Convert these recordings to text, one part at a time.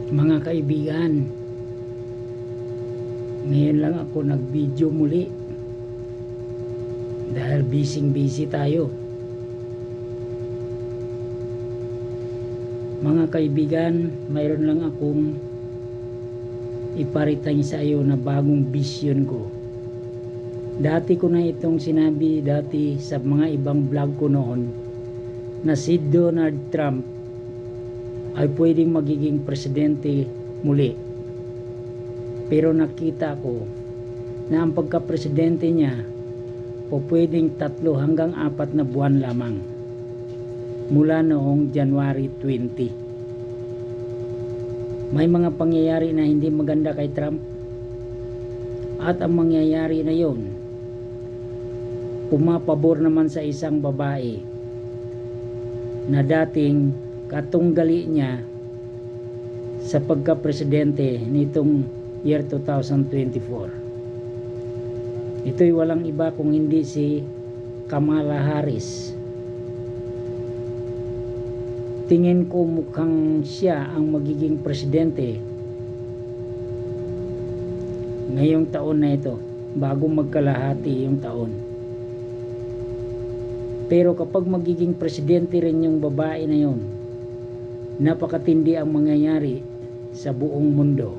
Mga kaibigan, ngayon lang ako nag-video muli dahil busy tayo. Mga kaibigan, mayroon lang akong iparitan sa iyo na bagong vision ko. Dati ko na itong sinabi dati sa mga ibang vlog ko noon na si Donald Trump ay pwedeng magiging presidente muli. Pero nakita ko na ang pagka-presidente niya o pwedeng 3 hanggang 4 na buwan lamang mula noong January 20. May mga pangyayari na hindi maganda kay Trump at ang mangyayari na yon pumapabor naman sa isang babae na dating katunggali niya sa pagka-presidente nitong year 2024. Ito'y walang iba kung hindi si Kamala Harris. Tingin ko mukhang siya ang magiging presidente ngayong taon na ito, bago magkalahati yung taon. Pero kapag magiging presidente rin yung babae na yon, napakatindi ang mangyayari sa buong mundo.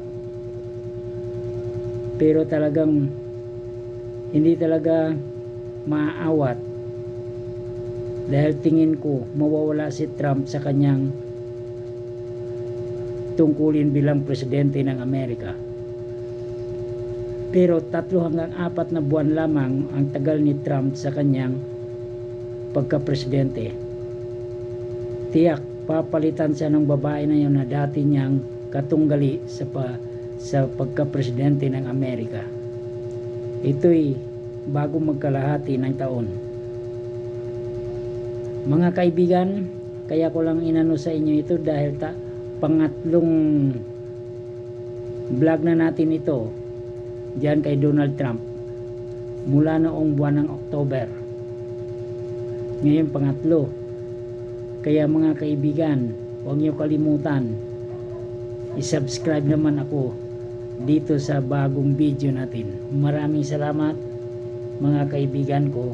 Pero talagang hindi talaga maaawat dahil tingin ko mawawala si Trump sa kanyang tungkulin bilang presidente ng Amerika. Pero 3 hanggang 4 na buwan lamang ang tagal ni Trump sa kanyang pagka-presidente. Tiyak papalitan siya ng babae na yun na dati niyang katunggali sa pagka-presidente ng Amerika. Ito'y bago magkalahati ng taon. Mga kaibigan, kaya ko lang inano sa inyo ito dahil pangatlong vlog na natin ito diyan kay Donald Trump mula noong buwan ng October. Ngayon pangatlo. Kaya mga kaibigan, huwag niyo kalimutan i-subscribe naman ako dito sa bagong video natin. Maraming salamat mga kaibigan ko.